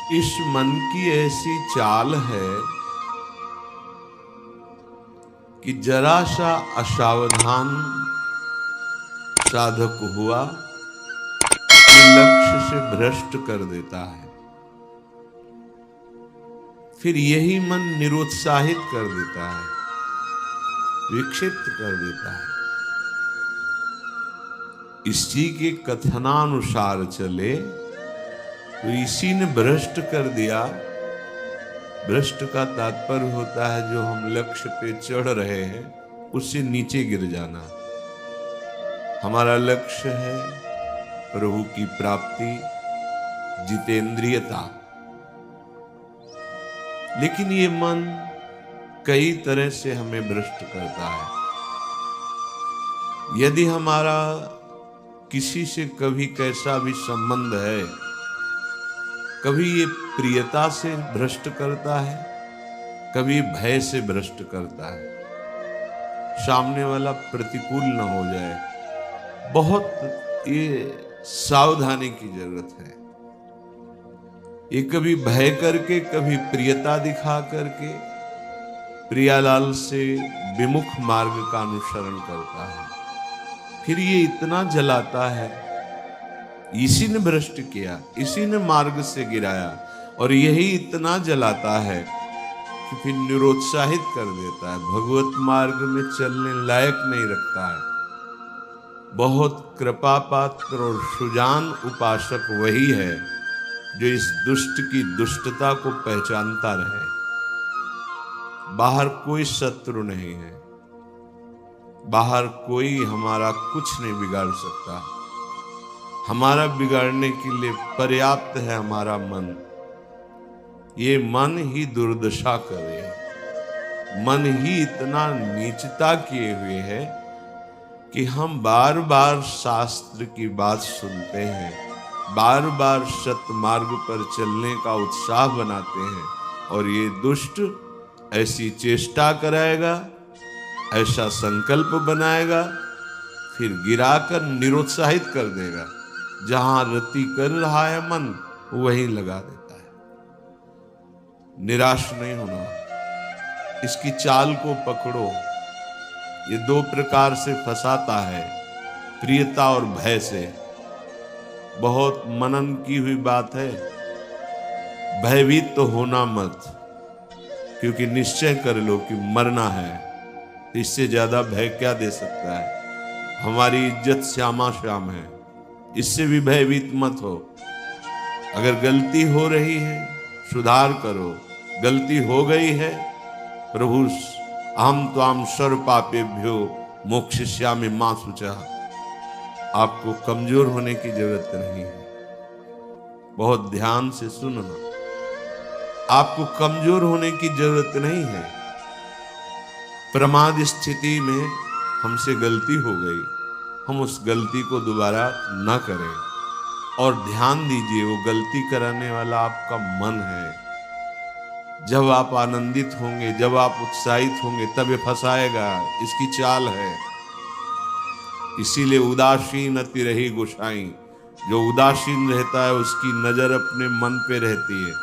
इस मन की ऐसी चाल है कि जरा सा असावधान साधक हुआ कि लक्ष्य से भ्रष्ट कर देता है। फिर यही मन निरुत्साहित कर देता है, विक्षिप्त कर देता है। इसी के कथनानुसार चले तो इसी ने भ्रष्ट कर दिया। भ्रष्ट का तात्पर्य होता है जो हम लक्ष्य पे चढ़ रहे हैं उससे नीचे गिर जाना। हमारा लक्ष्य है प्रभु की प्राप्ति, जितेंद्रियता, लेकिन ये मन कई तरह से हमें भ्रष्ट करता है। यदि हमारा किसी से कभी कैसा भी संबंध है, कभी ये प्रियता से भ्रष्ट करता है, कभी भय से भ्रष्ट करता है। सामने वाला प्रतिकूल न हो जाए, बहुत ये सावधानी की जरूरत है। ये कभी भय करके, कभी प्रियता दिखा करके प्रियालाल से विमुख मार्ग का अनुसरण करता है। फिर ये इतना जलाता है, इसी ने भ्रष्ट किया, इसी ने मार्ग से गिराया, और यही इतना जलाता है कि फिर निरुत्साहित कर देता है, भगवत मार्ग में चलने लायक नहीं रखता है। बहुत कृपा पात्र और सुजान उपासक वही है जो इस दुष्ट की दुष्टता को पहचानता रहे। बाहर कोई शत्रु नहीं है, बाहर कोई हमारा कुछ नहीं बिगाड़ सकता। हमारा बिगाड़ने के लिए पर्याप्त है हमारा मन। ये मन ही दुर्दशा करे, मन ही इतना नीचता किए हुए है कि हम बार बार शास्त्र की बात सुनते हैं, बार बार सतमार्ग पर चलने का उत्साह बनाते हैं, और ये दुष्ट ऐसी चेष्टा कराएगा, ऐसा संकल्प बनाएगा, फिर गिराकर निरुत्साहित कर देगा। जहां रति कर रहा है मन वहीं लगा देता है। निराश नहीं होना, इसकी चाल को पकड़ो। ये दो प्रकार से फंसाता है, प्रियता और भय से। बहुत मनन की हुई बात है। भयभीत तो होना मत, क्योंकि निश्चय कर लो कि मरना है, तो इससे ज्यादा भय क्या दे सकता है। हमारी इज्जत श्यामा श्याम है, इससे भी भयभीत मत हो। अगर गलती हो रही है सुधार करो, गलती हो गई है प्रभु अहम त्वाम सर्व पापेभ्यो मोक्षयिष्यामि मा शुचः। आपको कमजोर होने की जरूरत नहीं है। बहुत ध्यान से सुनना, आपको कमजोर होने की जरूरत नहीं है। प्रमाद स्थिति में हमसे गलती हो गई, हम उस गलती को दोबारा न करें। और ध्यान दीजिए, वो गलती कराने वाला आपका मन है। जब आप आनंदित होंगे, जब आप उत्साहित होंगे, तब ये फंसाएगा। इसकी चाल है। इसीलिए उदासीन अति रही गोसाई। जो उदासीन रहता है उसकी नजर अपने मन पे रहती है,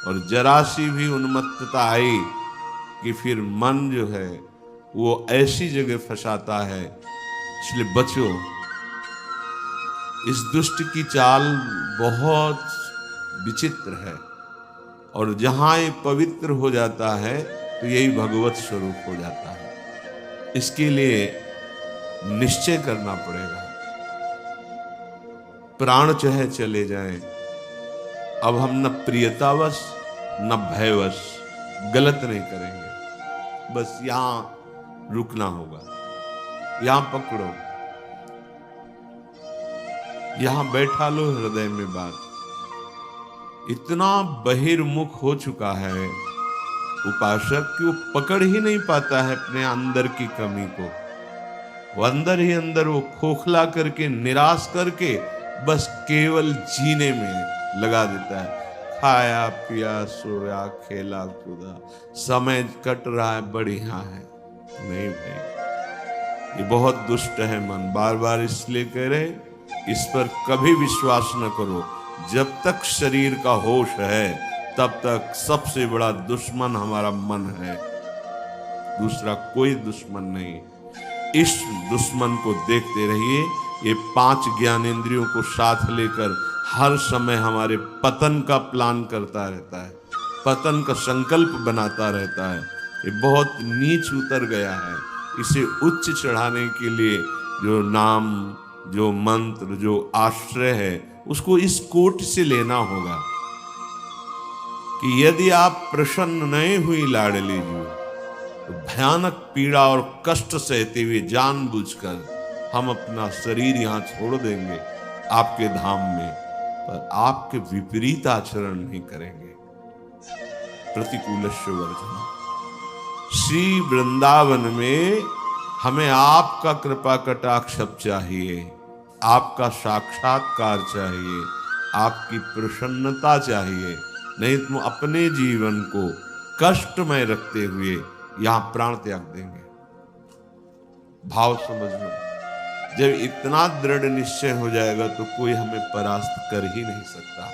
और जरा सी भी उन्मत्तता आई कि फिर मन जो है वो ऐसी जगह फंसाता है। इसलिए बचो। इस दुष्ट की चाल बहुत विचित्र है, और जहां ये पवित्र हो जाता है तो यही भगवत स्वरूप हो जाता है। इसके लिए निश्चय करना पड़ेगा। प्राण चाहे चले जाएं, अब हम न प्रियतावश न भयवश गलत नहीं करेंगे। बस यहां रुकना होगा, यहां पकड़ो, यहां बैठा लो हृदय में बात। इतना बहिर्मुख हो चुका है उपासक कि वो पकड़ ही नहीं पाता है अपने अंदर की कमी को। वो अंदर ही अंदर वो खोखला करके, निराश करके बस केवल जीने में लगा देता है। खाया पिया सोया खेला कूदा, समय कट रहा है, बढ़िया है। नहीं भाई, ये बहुत दुष्ट है मन। बार बार इसलिए कह रहे, इस पर कभी विश्वास न करो। जब तक शरीर का होश है तब तक सबसे बड़ा दुश्मन हमारा मन है, दूसरा कोई दुश्मन नहीं। इस दुश्मन को देखते रहिए। ये 5 ज्ञानेंद्रियों को साथ लेकर हर समय हमारे पतन का प्लान करता रहता है, पतन का संकल्प बनाता रहता है। ये बहुत नीच उतर गया है। इसे उच्च चढ़ाने के लिए जो नाम, जो मंत्र, जो आश्रय है, उसको इस कोट से लेना होगा कि यदि आप प्रसन्न नहीं हुई लाडली जी, तो भयानक पीड़ा और कष्ट सहते हुए जानबूझकर हम अपना शरीर यहाँ छोड़ देंगे आपके धाम में, पर आपके विपरीत आचरण नहीं करेंगे। प्रतिकूलस्य वर्जनम्। श्री वृंदावन में हमें आपका कृपा कटाक्ष चाहिए, आपका साक्षात्कार चाहिए, आपकी प्रसन्नता चाहिए। नहीं तो अपने जीवन को कष्टमय रखते हुए यहां प्राण त्याग देंगे। भाव समझना, जब इतना दृढ़ निश्चय हो जाएगा तो कोई हमें परास्त कर ही नहीं सकता।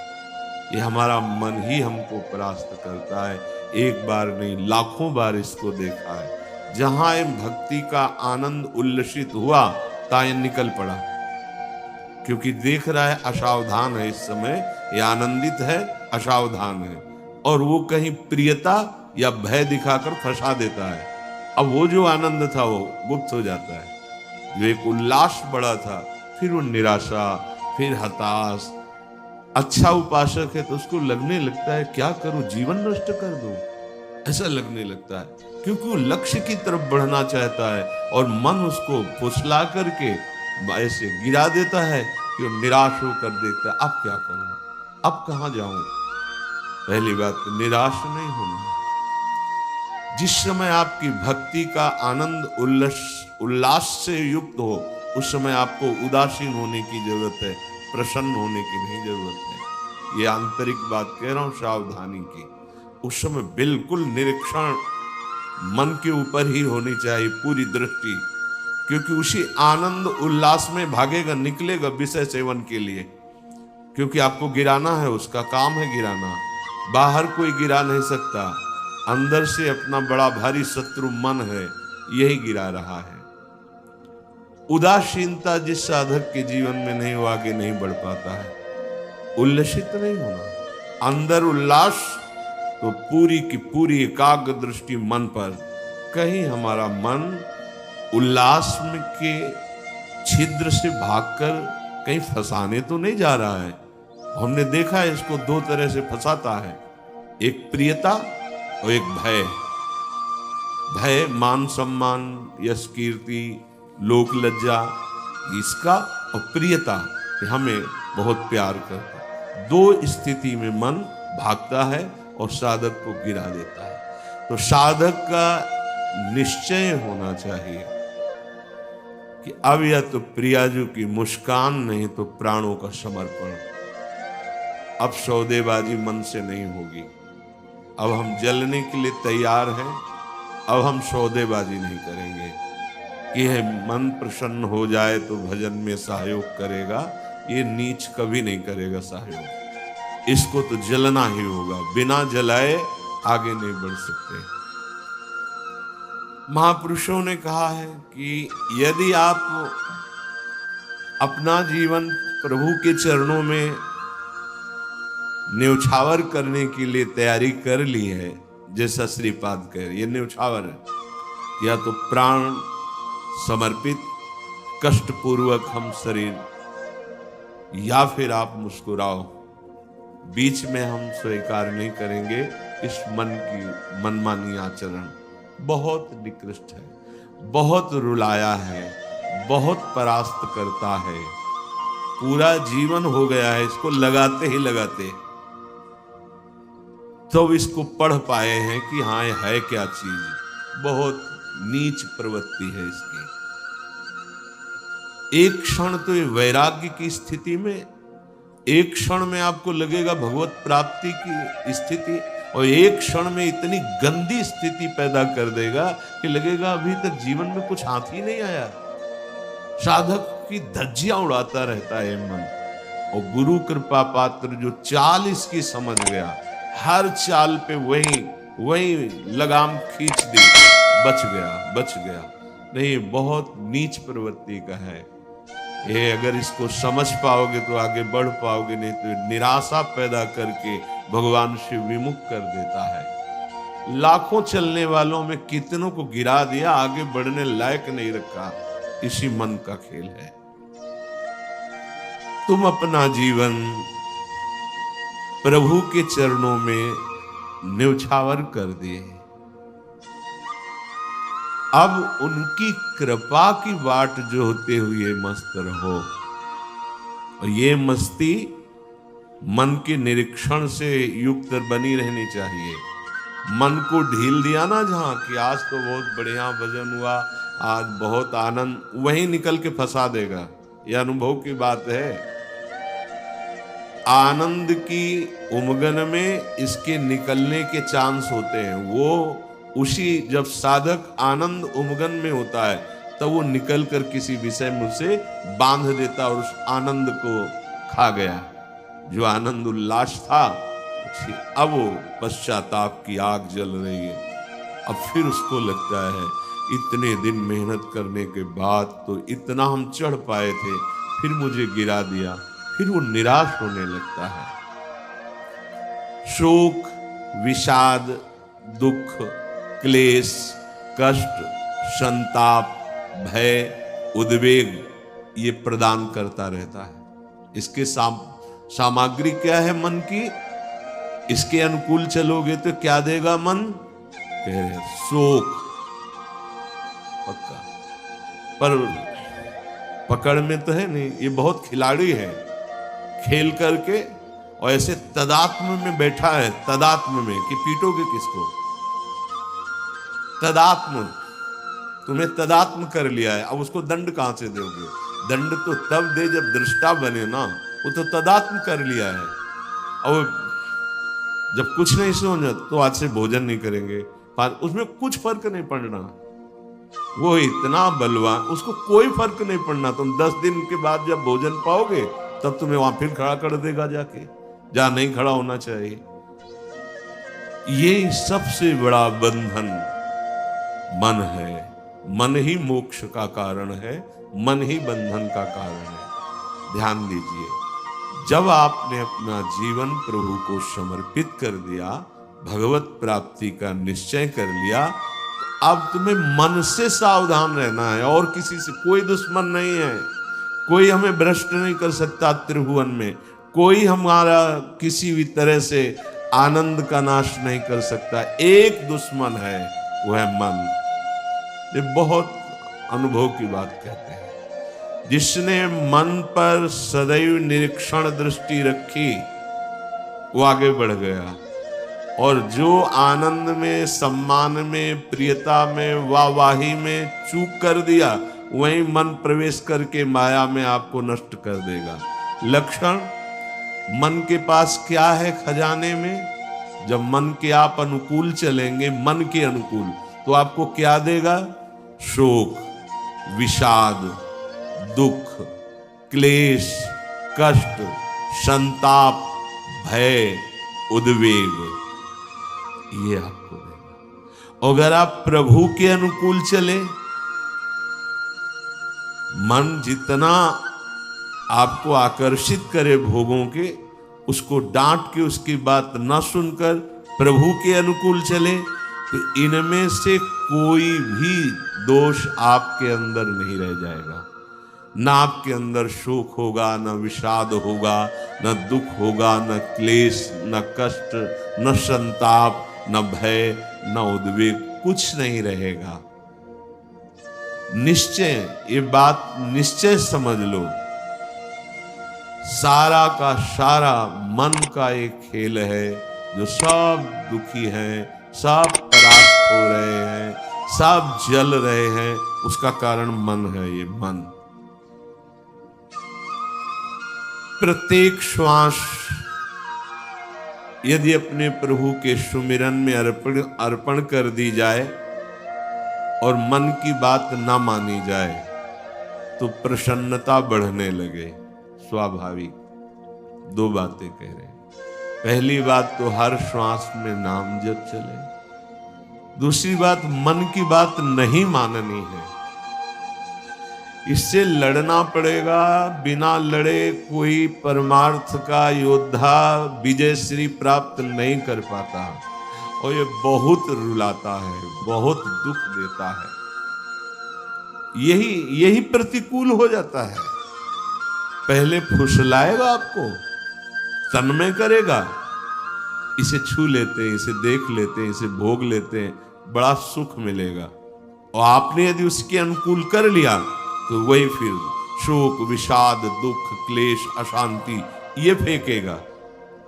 ये हमारा मन ही हमको परास्त करता है। एक बार नहीं, लाखों बार इसको देखा है। जहां भक्ति का आनंद उल्लसित हुआ, तायन निकल पड़ा, क्योंकि देख रहा है असावधान है। इस समय ये आनंदित है, असावधान है, और वो कहीं प्रियता या भय दिखाकर फंसा देता है। अब वो जो आनंद था वो गुप्त हो जाता है। जो एक उल्लास बड़ा था, फिर वो निराशा, फिर हताश। अच्छा उपासक है तो उसको लगने लगता है क्या करूं, जीवन नष्ट कर दूं, ऐसा लगने लगता है, क्योंकि वो लक्ष्य की तरफ बढ़ना चाहता है और मन उसको फुसला करके ऐसे गिरा देता है कि वो निराश होकर देखता है अब क्या करूं, अब कहां जाऊं। पहली बात, निराश नहीं होना। जिस समय आपकी भक्ति का आनंद उल्लास से युक्त हो, उस समय आपको उदासीन होने की जरूरत है, प्रसन्न होने की नहीं जरूरत है। ये आंतरिक बात कह रहा हूं, सावधानी की। उस समय बिल्कुल निरीक्षण मन के ऊपर ही होनी चाहिए, पूरी दृष्टि, क्योंकि उसी आनंद उल्लास में भागेगा, निकलेगा विषय सेवन के लिए, क्योंकि आपको गिराना है, उसका काम है गिराना। बाहर कोई गिरा नहीं सकता, अंदर से अपना बड़ा भारी शत्रु मन है, यही गिरा रहा है। उदासीनता जिस साधक के जीवन में नहीं, वो आगे नहीं बढ़ पाता है। उल्लसित नहीं होना, अंदर उल्लास, तो पूरी की पूरी एकाग्र दृष्टि मन पर। कहीं हमारा मन उल्लास में के छिद्र से भागकर कहीं फंसाने तो नहीं जा रहा है। हमने देखा है इसको 2 तरह से फंसाता है, एक प्रियता और एक भय। भय मान सम्मान, यश कीर्ति, लोक लज्जा, इसका, और प्रियता कि हमें बहुत प्यार करता है। 2 स्थिति में मन भागता है और साधक को गिरा देता है। तो साधक का निश्चय होना चाहिए कि अब या तो प्रियाजू की मुस्कान, नहीं तो प्राणों का समर्पण। अब सौदेबाजी मन से नहीं होगी। अब हम जलने के लिए तैयार हैं। अब हम सौदेबाजी नहीं करेंगे कि मन प्रसन्न हो जाए तो भजन में सहयोग करेगा। ये नीच कभी नहीं करेगा सहयोग। इसको तो जलना ही होगा, बिना जलाए आगे नहीं बढ़ सकते। महापुरुषों ने कहा है कि यदि आप अपना जीवन प्रभु के चरणों में न्यौछावर करने के लिए तैयारी कर ली है, जैसा श्रीपाद कह रहे, ये न्यौछावर है। या तो प्राण समर्पित, कष्टपूर्वक हम शरीर, या फिर आप मुस्कुराओ। बीच में हम स्वीकार नहीं करेंगे इस मन की मनमानी आचरण। बहुत निकृष्ट है, बहुत रुलाया है, बहुत परास्त करता है। पूरा जीवन हो गया है इसको लगाते ही लगाते, तो इसको पढ़ पाए हैं कि हाँ है क्या चीज। बहुत नीच प्रवृत्ति है इसकी। एक क्षण तो ये वैराग्य की स्थिति में, एक क्षण में आपको लगेगा भगवत प्राप्ति की स्थिति, और एक क्षण में इतनी गंदी स्थिति पैदा कर देगा कि लगेगा अभी तक जीवन में कुछ हाथ ही नहीं आया। साधक की धज्जियां उड़ाता रहता है मन, और गुरु कृपा पात्र जो चाल इसकी समझ गया, हर चाल पे वही लगाम खींच दी, बच गया। नहीं, बहुत नीच प्रवृत्ति का है ये। अगर इसको समझ पाओगे तो आगे बढ़ पाओगे, नहीं तो निराशा पैदा करके भगवान से विमुख कर देता है। लाखों चलने वालों में कितनों को गिरा दिया, आगे बढ़ने लायक नहीं रखा। इसी मन का खेल है। तुम अपना जीवन प्रभु के चरणों में न्यौछावर कर दिए। अब उनकी कृपा की बाट जोहते हुए मस्त रहो। और ये मस्ती मन के निरीक्षण से युक्त बनी रहनी चाहिए। मन को ढील दिया ना जहां कि आज तो बहुत बढ़िया भजन हुआ, आज बहुत आनंद, वहीं निकल के फंसा देगा। यह अनुभव की बात है। आनंद की उमगन में इसके निकलने के चांस होते हैं। वो उसी जब साधक आनंद उमगन में होता है तब वो निकल कर किसी विषय में उसे बांध देता और उस आनंद को खा गया। जो आनंद उल्लास था, अब वो पश्चाताप की आग जल रही है। अब फिर उसको लगता है इतने दिन मेहनत करने के बाद तो इतना हम चढ़ पाए थे, फिर मुझे गिरा दिया। फिर वो निराश होने लगता है। शोक, विषाद, दुख, क्लेश, कष्ट, संताप, भय, उद्वेग ये प्रदान करता रहता है। इसके सामग्री क्या है मन की? इसके अनुकूल चलोगे तो क्या देगा मन? कह रहे शोक, पक्का। पर पकड़ में तो है नहीं, ये बहुत खिलाड़ी है। खेल करके और ऐसे तदात्म में बैठा है, तदात्म में कि पीटोगे किसको? तदात्म, तुम्हें तदात्म कर लिया है, अब उसको दंड कहां से दोगे? दंड तो तब दे जब दृष्टा बने ना। वो तो तदात्म कर लिया है। और जब कुछ नहीं समझ तो आज से भोजन नहीं करेंगे, उसमें कुछ फर्क नहीं पड़ना। वो इतना बलवान, उसको कोई फर्क नहीं पड़ना। तुम 10 दिन के बाद जब भोजन पाओगे तब तुम्हें वहां फिर खड़ा कर देगा जाके, जहां नहीं खड़ा होना चाहिए। ये सबसे बड़ा बंधन मन है। मन ही मोक्ष का कारण है, मन ही बंधन का कारण है। ध्यान दीजिए, जब आपने अपना जीवन प्रभु को समर्पित कर दिया, भगवत प्राप्ति का निश्चय कर लिया, अब तुम्हें मन से सावधान रहना है। और किसी से कोई दुश्मन नहीं है। कोई हमें भ्रष्ट नहीं कर सकता त्रिभुवन में। कोई हमारा किसी भी तरह से आनंद का नाश नहीं कर सकता। एक दुश्मन है, वो है मन। ये बहुत अनुभव की बात कहते हैं। जिसने मन पर सदैव निरीक्षण दृष्टि रखी, वो आगे बढ़ गया। और जो आनंद में, सम्मान में, प्रियता में, वाहवाही में चूक कर दिया, वहीं मन प्रवेश करके माया में आपको नष्ट कर देगा। लक्षण मन के पास क्या है खजाने में? जब मन के आप अनुकूल चलेंगे, मन के अनुकूल, तो आपको क्या देगा? शोक, विषाद, दुख, क्लेश, कष्ट, संताप, भय, उद्वेग, ये आपको देगा। अगर आप प्रभु के अनुकूल चले, मन जितना आपको आकर्षित करे भोगों के, उसको डांट के उसकी बात न सुनकर प्रभु के अनुकूल चले, तो इनमें से कोई भी दोष आपके अंदर नहीं रह जाएगा। ना आपके अंदर शोक होगा, न विषाद होगा, न दुख होगा, न क्लेश, न कष्ट, न संताप, न भय, न उद्वेग, कुछ नहीं रहेगा। निश्चय, ये बात निश्चय समझ लो। सारा का सारा मन का एक खेल है। जो सब दुखी हैं, सब परास्त हो रहे हैं, सब जल रहे हैं, उसका कारण मन है। ये मन प्रत्येक श्वास यदि अपने प्रभु के सुमिरन में अर्पण कर दी जाए और मन की बात ना मानी जाए, तो प्रसन्नता बढ़ने लगे, स्वाभाविक। दो बातें कह रहे हैं। पहली बात तो हर श्वास में नाम जप चले। दूसरी बात, मन की बात नहीं माननी है। इससे लड़ना पड़ेगा। बिना लड़े कोई परमार्थ का योद्धा विजय श्री प्राप्त नहीं कर पाता, और ये बहुत रुलाता है, बहुत दुख देता है। यही प्रतिकूल हो जाता है। पहले फुसलाएगा आपको, तन्मय करेगा, इसे छू लेते हैं, इसे देख लेते हैं, इसे भोग लेते हैं, बड़ा सुख मिलेगा। और आपने यदि उसके अनुकूल कर लिया तो वही फिर शोक, विषाद, दुख, क्लेश, अशांति ये फेंकेगा।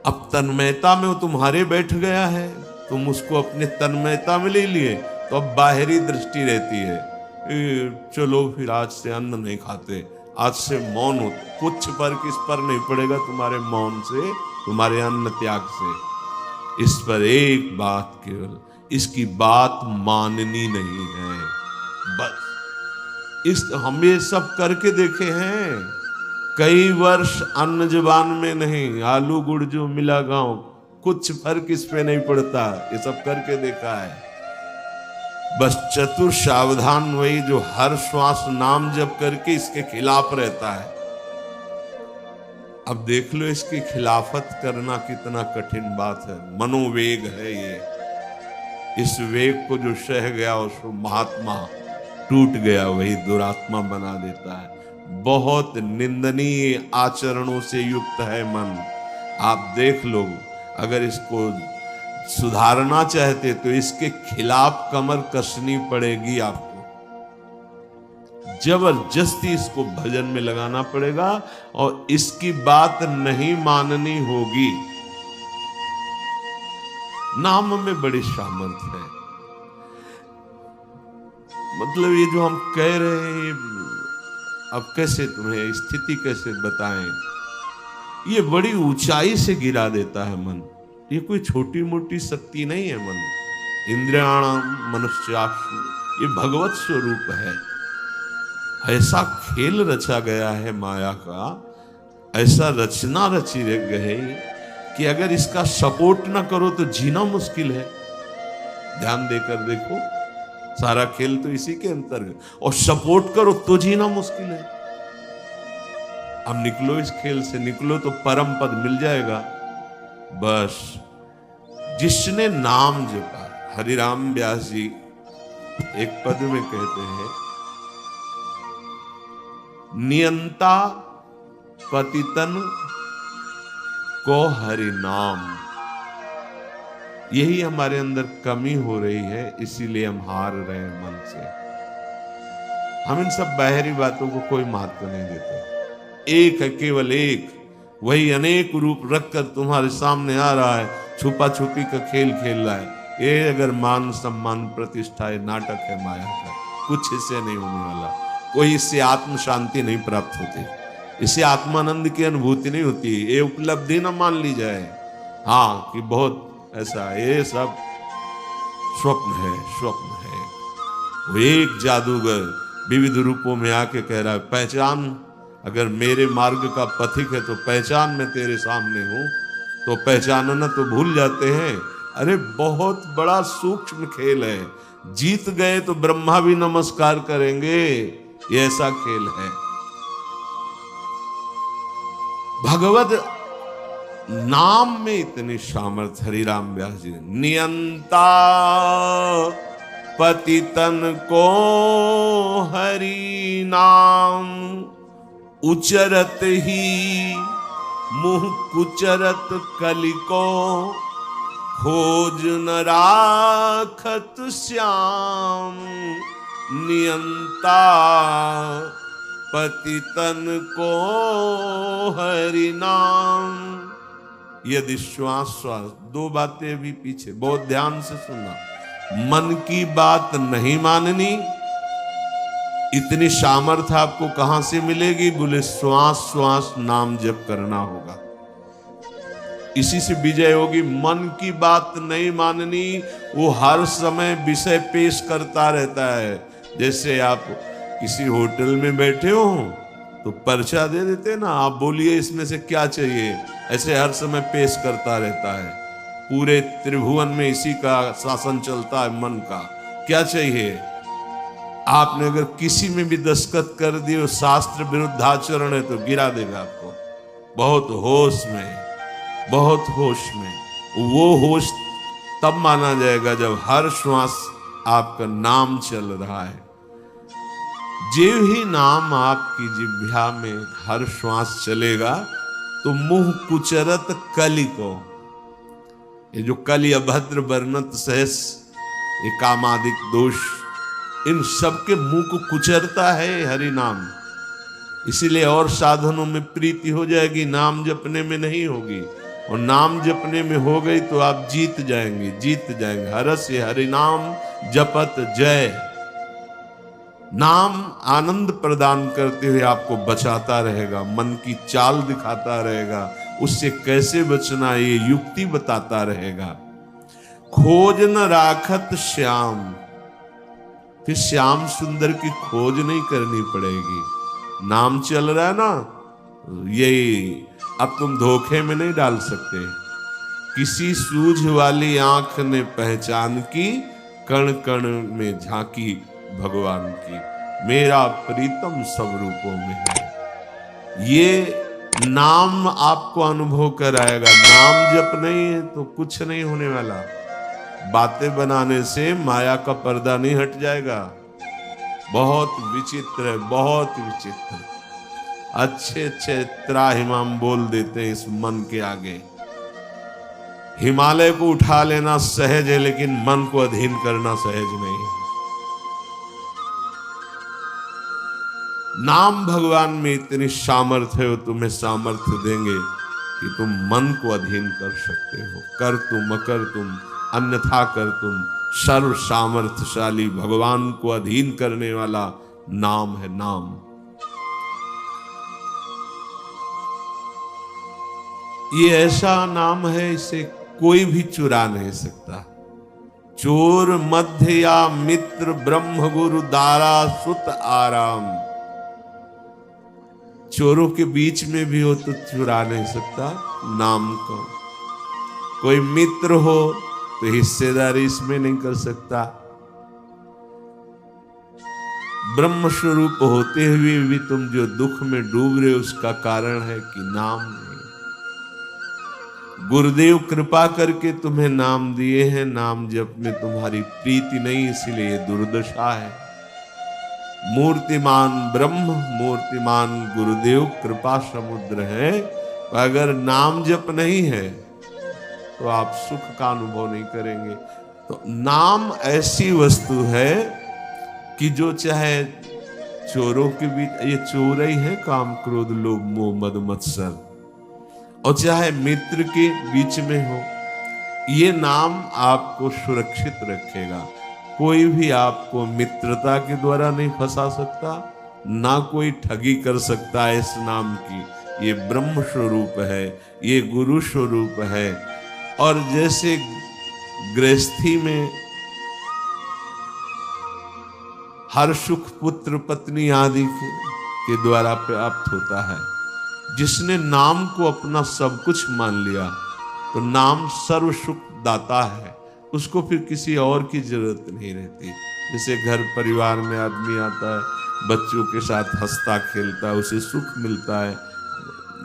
अब तन्मयता में वो तुम्हारे बैठ गया है, तुम उसको अपने तन्मयता में ले लिए, तो अब बाहरी दृष्टि रहती है, चलो फिर आज से अन्न नहीं खाते, आज से मौन हो। कुछ फर्क इस पर नहीं पड़ेगा तुम्हारे मौन से, तुम्हारे अन्न त्याग से। इस पर एक बात केवल, इसकी बात माननी नहीं है, बस। हम ये सब करके देखे हैं, कई वर्ष अन्न जुबान में नहीं, आलू गुड़ जो मिला गांव, कुछ फर्क इस पे नहीं पड़ता। ये सब करके देखा है। बस चतुर सावधान वही जो हर श्वास नाम जप करके इसके खिलाफ रहता है। अब देख लो, इसकी खिलाफत करना कितना कठिन बात है। मनोवेग है ये। इस वेग को जो सह गया उसको महात्मा, टूट गया वही दुरात्मा बना देता है। बहुत निंदनीय आचरणों से युक्त है मन। आप देख लो, अगर इसको सुधारना चाहते तो इसके खिलाफ कमर कसनी पड़ेगी आपको। जबरदस्ती इसको भजन में लगाना पड़ेगा और इसकी बात नहीं माननी होगी। नाम में बड़ी सामर्थ्य है। मतलब ये जो हम कह रहे हैं, अब कैसे तुम्हें स्थिति कैसे बताएं, ये बड़ी ऊंचाई से गिरा देता है मन। ये कोई छोटी मोटी शक्ति नहीं है मन। इंद्रियाणाम मनुष्याशु, ये भगवत स्वरूप है। ऐसा खेल रचा गया है माया का, ऐसा रचना रची गई कि अगर इसका सपोर्ट ना करो तो जीना मुश्किल है। ध्यान देकर देखो, सारा खेल तो इसी के अंतर्गत, और सपोर्ट करो तो जीना मुश्किल है। अब निकलो इस खेल से, निकलो तो परम पद मिल जाएगा। बस जिसने नाम जपा, हरिराम व्यास जी एक पद में कहते हैं, नियंता पतितन को हरि नाम। यही हमारे अंदर कमी हो रही है, इसीलिए हम हार रहे हैं मन से। हम इन सब बाहरी बातों को कोई महत्व नहीं देते। एक है, केवल एक, वही अनेक रूप रखकर तुम्हारे सामने आ रहा है, छुपा छुपी का खेल खेल रहा है। ये अगर मान सम्मान प्रतिष्ठा है, नाटक है माया का, कुछ इससे नहीं होने वाला। कोई इससे आत्म शांति नहीं प्राप्त होती, इससे आत्मानंद की अनुभूति नहीं होती। ये उपलब्धि न मान ली जाए, हाँ, कि बहुत ऐसा, ये सब स्वप्न है, स्वप्न है। वो एक जादूगर विविध रूपों में आके कह रहा है, पहचान, अगर मेरे मार्ग का पथिक है तो पहचान, मैं तेरे सामने हूं। तो पहचानना तो भूल जाते हैं। अरे बहुत बड़ा सूक्ष्म खेल है। जीत गए तो ब्रह्मा भी नमस्कार करेंगे, ये ऐसा खेल है। भगवत नाम में इतनी सामर्थ्य। हरिराम व्यास जी, नियंता पतितन को हरि नाम, उचरत ही मुह कुचरत कलिको, खोज न राखत श्याम। नियंता पतितन को हरि नाम। यदि श्वास श्वास, दो बातें भी पीछे, बहुत ध्यान से सुनना। मन की बात नहीं माननी, इतनी सामर्थ्य आपको कहां से मिलेगी? बोले श्वास श्वास नाम जप करना होगा, इसी से विजय होगी। मन की बात नहीं माननी, वो हर समय विषय पेश करता रहता है। जैसे आप किसी होटल में बैठे हो तो पर्चा दे देते ना, आप बोलिए इसमें से क्या चाहिए, ऐसे हर समय पेश करता रहता है। पूरे त्रिभुवन में इसी का शासन चलता है, मन का। क्या चाहिए? आपने अगर किसी में भी दस्तखत कर दिए, वो शास्त्र विरुद्ध आचरण है, तो गिरा देगा आपको। बहुत होश में, बहुत होश में। वो होश तब माना जाएगा जब हर श्वास आपका नाम चल रहा है। जीव ही नाम आपकी जिह्वा में हर श्वास चलेगा तो मुंह कुचरत कलि को, ये जो कलि अभद्र वर्णत सहस, ये कामादिक दोष, इन सबके मुंह को कुचरता है हरि नाम। इसीलिए और साधनों में प्रीति हो जाएगी, नाम जपने में नहीं होगी। और नाम जपने में हो गई तो आप जीत जाएंगे, जीत जाएंगे। हरस हरि नाम जपत जय। नाम आनंद प्रदान करते हुए आपको बचाता रहेगा, मन की चाल दिखाता रहेगा, उससे कैसे बचना ये युक्ति बताता रहेगा। खोज न राखत श्याम, फिर श्याम सुंदर की खोज नहीं करनी पड़ेगी। नाम चल रहा है ना, यही अब तुम धोखे में नहीं डाल सकते। किसी सूझ वाली आंख ने पहचान की, कण कण में झांकी भगवान की। मेरा प्रीतम सब रूपों में है। ये नाम आपको अनुभव कराएगा। नाम जप नहीं है तो कुछ नहीं होने वाला। बातें बनाने से माया का पर्दा नहीं हट जाएगा। बहुत विचित्र है, बहुत विचित्र। अच्छे अच्छे त्राहिमाम बोल देते हैं इस मन के आगे। हिमालय को उठा लेना सहज है, लेकिन मन को अधीन करना सहज नहीं है। नाम भगवान में इतनी सामर्थ्य है, वो तुम्हें सामर्थ्य देंगे कि तुम मन को अधीन कर सकते हो। कर तुम अकर तुम अन्यथा कर तुम, सर्व सामर्थ्यशाली भगवान को अधीन करने वाला नाम है नाम। ये ऐसा नाम है, इसे कोई भी चुरा नहीं सकता। चोर मध्य या मित्र, ब्रह्म गुरु दारा सुत आराम। चोरों के बीच में भी हो तो चुरा नहीं सकता नाम को। कोई मित्र हो तो हिस्सेदारी इसमें नहीं कर सकता। ब्रह्म स्वरूप होते हुए भी तुम जो दुख में डूब रहे हो, उसका कारण है कि नाम नहीं। गुरुदेव कृपा करके तुम्हें नाम दिए हैं, नाम जप में तुम्हारी प्रीति नहीं, इसलिए दुर्दशा है। मूर्तिमान ब्रह्म, मूर्तिमान गुरुदेव कृपा समुद्र है। अगर नाम जप नहीं है तो आप सुख का अनुभव नहीं करेंगे। तो नाम ऐसी वस्तु है कि जो चाहे चोरों के बीच, ये चोर ही है, काम क्रोध लोभ मोह मद मत्सर, और चाहे मित्र के बीच में हो, ये नाम आपको सुरक्षित रखेगा। कोई भी आपको मित्रता के द्वारा नहीं फंसा सकता, ना कोई ठगी कर सकता है इस नाम की। ये ब्रह्म स्वरूप है, ये गुरु स्वरूप है। और जैसे गृहस्थी में हर सुख पुत्र पत्नी आदि के द्वारा प्राप्त होता है, जिसने नाम को अपना सब कुछ मान लिया तो नाम सर्व सुख दाता है, उसको फिर किसी और की जरूरत नहीं रहती। जैसे घर परिवार में आदमी आता है, बच्चों के साथ हंसता खेलता है, उसे सुख मिलता है,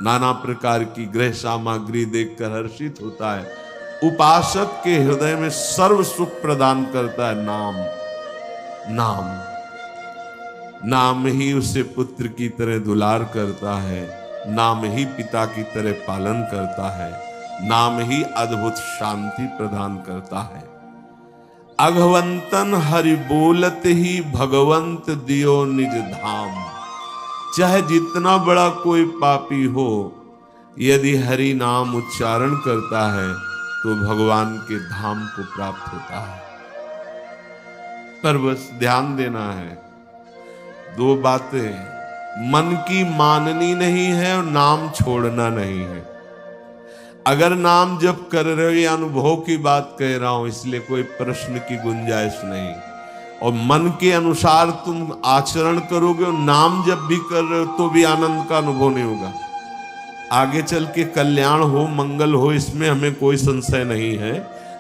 नाना प्रकार की गृह सामग्री देखकर हर्षित होता है। उपासक के हृदय में सर्व सुख प्रदान करता है नाम। नाम नाम ही उसे पुत्र की तरह दुलार करता है, नाम ही पिता की तरह पालन करता है, नाम ही अद्भुत शांति प्रदान करता है। अघवंतन हरि बोलत ही भगवंत दियो निज धाम। चाहे जितना बड़ा कोई पापी हो, यदि हरि नाम उच्चारण करता है तो भगवान के धाम को प्राप्त होता है। पर बस ध्यान देना है, दो बातें, मन की माननी नहीं है और नाम छोड़ना नहीं है। अगर नाम जप कर रहे हो, ये अनुभव की बात कह रहा हूं, इसलिए कोई प्रश्न की गुंजाइश नहीं। और मन के अनुसार तुम आचरण करोगे और नाम जब भी कर रहे हो तो भी आनंद का अनुभव नहीं होगा। आगे चल के कल्याण हो, मंगल हो, इसमें हमें कोई संशय नहीं है,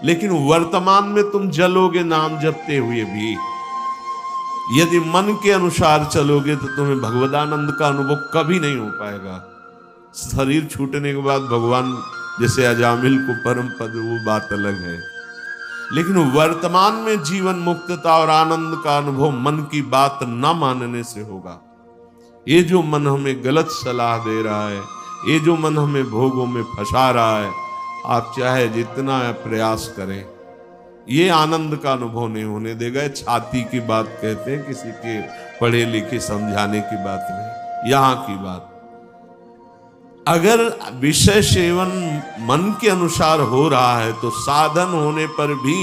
लेकिन वर्तमान में तुम जलोगे नाम जपते हुए भी। यदि मन के अनुसार चलोगे तो तुम्हें भगवदानंद का अनुभव कभी नहीं हो पाएगा। शरीर छूटने के बाद भगवान जैसे अजामिल को परम पद, वो बात अलग है, लेकिन वर्तमान में जीवन मुक्तता और आनंद का अनुभव मन की बात न मानने से होगा। ये जो मन हमें गलत सलाह दे रहा है, ये जो मन हमें भोगों में फंसा रहा है, आप चाहे जितना प्रयास करें, ये आनंद का अनुभव नहीं होने देगा। छाती की बात कहते हैं, किसी के पढ़े लिखे समझाने की बात नहीं, यहाँ की बात। अगर विषय सेवन मन के अनुसार हो रहा है तो साधन होने पर भी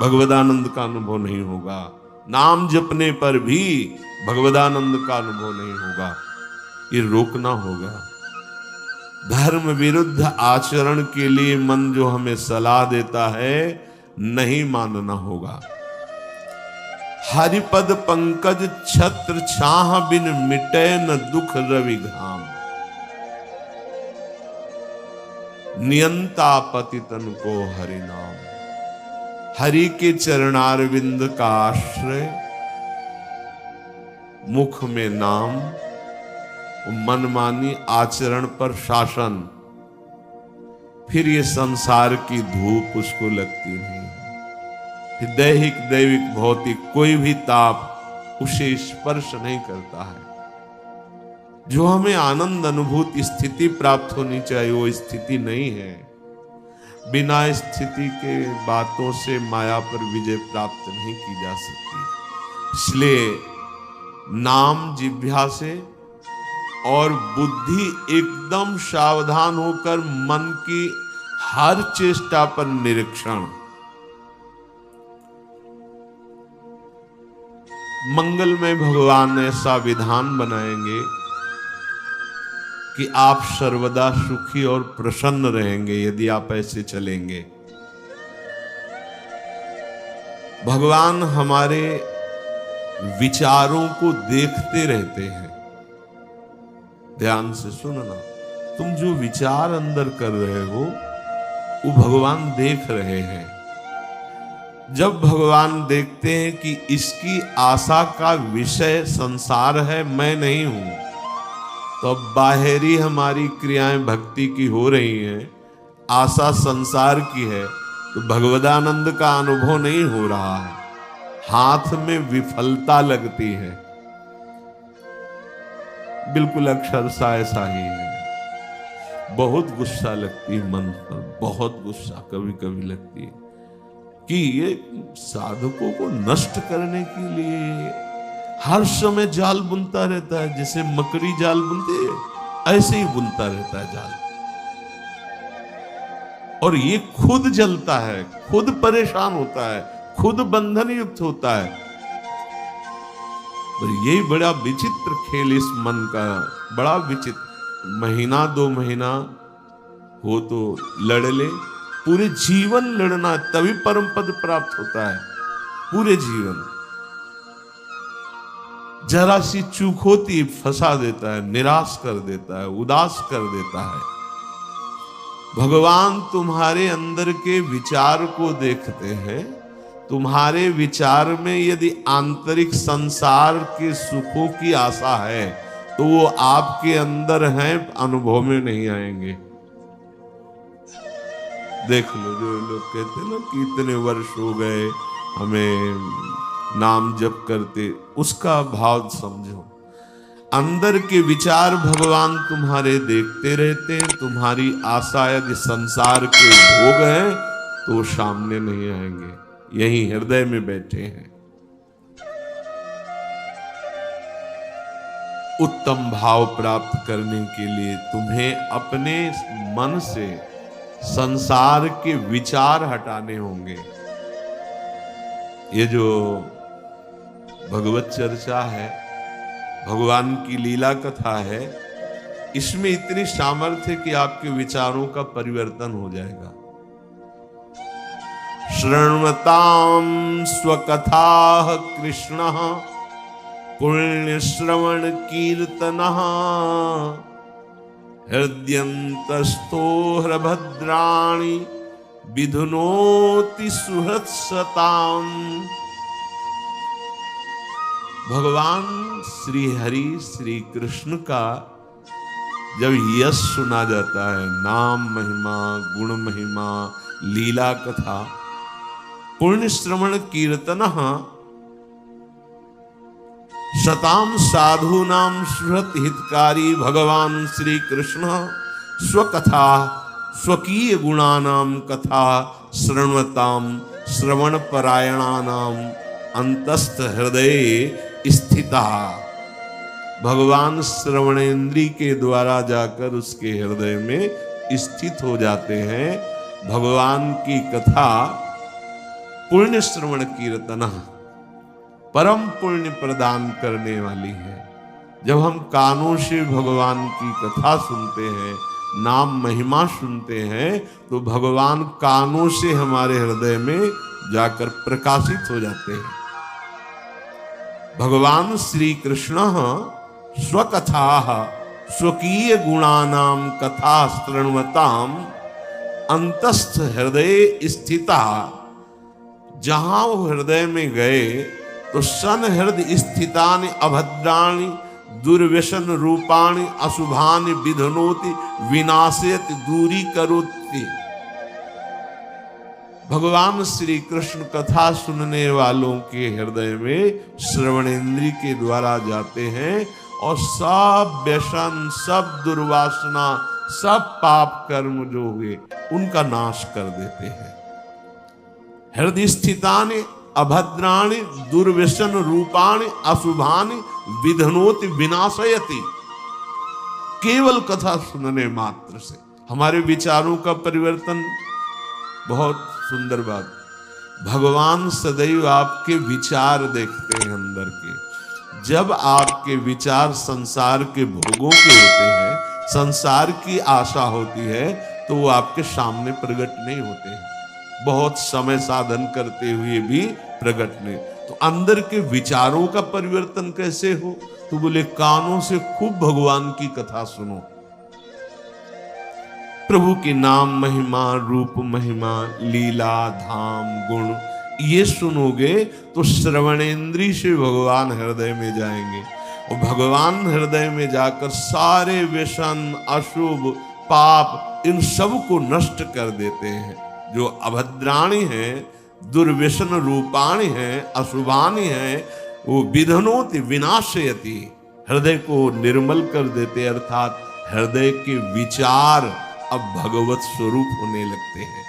भगवदानंद का अनुभव नहीं होगा, नाम जपने पर भी भगवदानंद का अनुभव नहीं होगा। ये रोकना होगा। धर्म विरुद्ध आचरण के लिए मन जो हमें सलाह देता है, नहीं मानना होगा। हरिपद पंकज छत्र छाह बिन मिटे न दुख रवि घाम, नियंता पतितन को हरि नाम। हरि के चरणारविंद का आश्रय, मुख में नाम, मनमानी आचरण पर शासन, फिर ये संसार की धूप उसको लगती नहीं। फिर दैहिक दैविक भौतिक कोई भी ताप उसे स्पर्श नहीं करता है। जो हमें आनंद अनुभूति स्थिति प्राप्त होनी चाहिए, वो स्थिति नहीं है। बिना स्थिति के बातों से माया पर विजय प्राप्त नहीं की जा सकती। इसलिए नाम जिह्वा से और बुद्धि एकदम सावधान होकर मन की हर चेष्टा पर निरीक्षण। मंगलमय भगवान ऐसा विधान बनाएंगे कि आप सर्वदा सुखी और प्रसन्न रहेंगे यदि आप ऐसे चलेंगे। भगवान हमारे विचारों को देखते रहते हैं। ध्यान से सुनना, तुम जो विचार अंदर कर रहे हो वो भगवान देख रहे हैं। जब भगवान देखते हैं कि इसकी आशा का विषय संसार है, मैं नहीं हूं, तो अब बाहरी हमारी क्रियाएं भक्ति की हो रही हैं, आशा संसार की है, तो भगवदानंद का अनुभव नहीं हो रहा है, हाथ में विफलता लगती है। बिल्कुल अक्षरशः ऐसा ही है। बहुत गुस्सा लगती है मन पर, बहुत गुस्सा कभी कभी लगती है कि ये साधकों को नष्ट करने के लिए हर समय जाल बुनता रहता है। जैसे मकड़ी जाल बुनते है, ऐसे ही बुनता रहता है जाल, और ये खुद जलता है, खुद परेशान होता है, खुद बंधन युक्त होता है। और यही बड़ा विचित्र खेल इस मन का, बड़ा विचित्र। महीना 2 महीना हो तो लड़ ले, पूरे जीवन लड़ना, तभी परम पद प्राप्त होता है। पूरे जीवन जरा सी चूक होती फंसा देता है, निराश कर देता है, उदास कर देता है। भगवान तुम्हारे अंदर के विचार को देखते हैं। तुम्हारे विचार में यदि आंतरिक संसार के सुखों की आशा है तो वो आपके अंदर हैं, अनुभव में नहीं आएंगे। देख लो, जो लोग कहते ना कि इतने वर्ष हो गए हमें नाम जप करते, उसका भाव समझो। अंदर के विचार भगवान तुम्हारे देखते रहते हैं। तुम्हारी आशा यदि संसार के भोग हैं तो सामने नहीं आएंगे, यही हृदय में बैठे हैं। उत्तम भाव प्राप्त करने के लिए तुम्हें अपने मन से संसार के विचार हटाने होंगे। ये जो भगवत चर्चा है, भगवान की लीला कथा है, इसमें इतनी सामर्थ्य कि आपके विचारों का परिवर्तन हो जाएगा। शृण्वतां स्वकथाः कृष्णः पुण्यश्रवण कीर्तनः हृद्यन्तस्थो हरभद्राणि विधुनोति सुहृत्सताम्। भगवान श्री हरि श्री कृष्ण का जब यश सुना जाता है, नाम महिमा, गुण महिमा, लीला कथा, पुण्य श्रवण कीर्तनः शताम साधूनाम सुहृत हितकारी भगवान श्री कृष्ण स्वकथा स्वकीय गुणानाम कथा शृण्वताम श्रवण परायणानाम अंतस्थ हृदय स्थिता। भगवान श्रवणेन्द्री के द्वारा जाकर उसके हृदय में स्थित हो जाते हैं। भगवान की कथा पुण्य श्रवण कीर्तन परम पुण्य प्रदान करने वाली है। जब हम कानों से भगवान की कथा सुनते हैं, नाम महिमा सुनते हैं, तो भगवान कानों से हमारे हृदय में जाकर प्रकाशित हो जाते हैं। भगवान श्री कृष्ण स्वकथा स्वकीय गुणानाम कथा शृण्वताम अंतस्थ हृदय स्थिता। जहां वो हृदय में गए तो सन हृदय स्थितानि अभद्राणि दुर्व्यसन रूपाणि अशुभानि विधनोति विनाशयति दूरी करोति। भगवान श्री कृष्ण कथा सुनने वालों के हृदय में श्रवणेन्द्री के द्वारा जाते हैं और सब व्यसन, सब दुर्वासना, सब पाप कर्म जो हुए उनका नाश कर देते हैं। हृदय स्थितानि अभद्राणि दुर्व्यसन रूपाणि अशुभानि विधनोति विनाशयति। केवल कथा सुनने मात्र से हमारे विचारों का परिवर्तन। बहुत सुंदर बात, भगवान सदैव आपके विचार देखते हैं अंदर के। जब आपके विचार संसार के भोगों के होते हैं, संसार की आशा होती है, तो वो आपके सामने प्रकट नहीं होते हैं। बहुत समय साधन करते हुए भी प्रकट नहीं। तो अंदर के विचारों का परिवर्तन कैसे हो? तो बोले कानों से खूब भगवान की कथा सुनो, प्रभु के नाम महिमा, रूप महिमा, लीला, धाम, गुण, ये सुनोगे तो श्रवणेन्द्री से भगवान हृदय में जाएंगे और भगवान हृदय में जाकर सारे व्यसन, अशुभ, पाप, इन सब को नष्ट कर देते हैं। जो अभद्राणी हैं, दुर्व्यसन रूपाणी हैं, अशुभानी हैं, वो विधनोति विनाशयति, हृदय को निर्मल कर देते, अर्थात हृदय के विचार अब भगवत स्वरूप होने लगते हैं।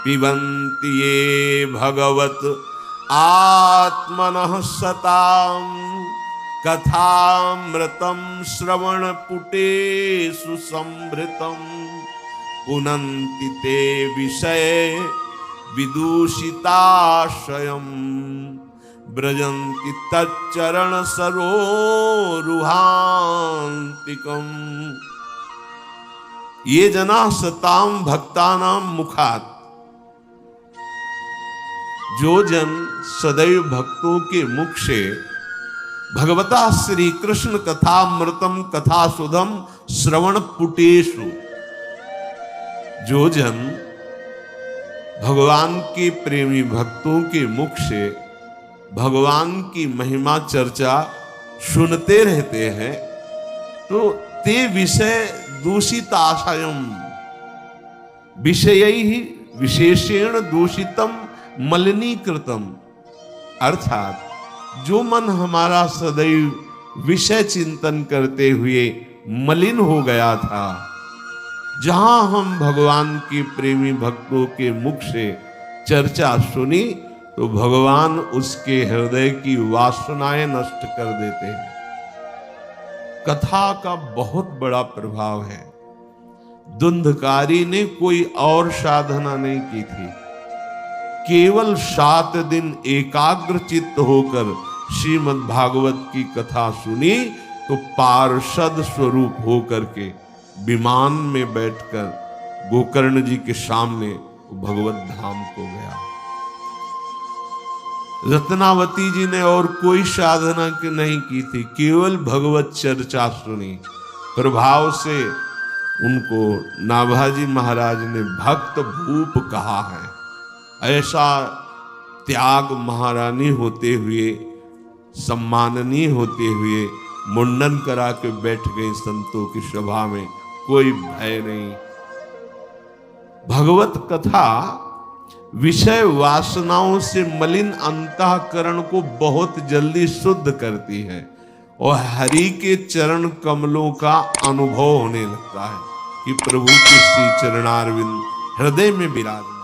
पिबन्ति ये भगवत आत्मनः सताम कथामृतं श्रवण पुटेषु संभृतं पुनन्ति ते विषय विदूषिताशयम् ब्रजन्ति तच्चरण सरोरुहान्तिकम्। ये जना सताम भक्तानां मुखात्, जो जन सदैव भक्तों के मुख से भगवता श्री कृष्ण कथामृतम कथा सुधम श्रवण पुटेषु, जो जन भगवान के प्रेमी भक्तों के मुख से भगवान की महिमा चर्चा सुनते रहते हैं, तो ते विषय दूषिताशयम, विषयैहि विशेषेण दूषितम मलिनीकृतम, अर्थात जो मन हमारा सदैव विषय चिंतन करते हुए मलिन हो गया था, जहां हम भगवान के प्रेमी भक्तों के मुख से चर्चा सुनी, तो भगवान उसके हृदय की वासनाएं नष्ट कर देते हैं। कथा का बहुत बड़ा प्रभाव है। धुंधकारी ने कोई और साधना नहीं की थी, केवल 7 दिन एकाग्र चित्त होकर श्रीमद् भागवत की कथा सुनी, तो पार्षद स्वरूप होकर के विमान में बैठकर गोकर्ण जी के सामने भगवत धाम को गया। रत्नावती जी ने और कोई साधना नहीं की थी, केवल भगवत चर्चा सुनी। प्रभाव से उनको नाभाजी महाराज ने भक्त भूप कहा है। ऐसा त्याग महारानी होते हुए, सम्माननीय होते हुए मुंडन करा के बैठ गई संतों की सभा में, कोई भय नहीं। भगवत कथा विषय वासनाओं से मलिन अंतःकरण को बहुत जल्दी शुद्ध करती है और हरि के चरण कमलों का अनुभव होने लगता है कि प्रभु के श्री चरणारविंद हृदय में विराज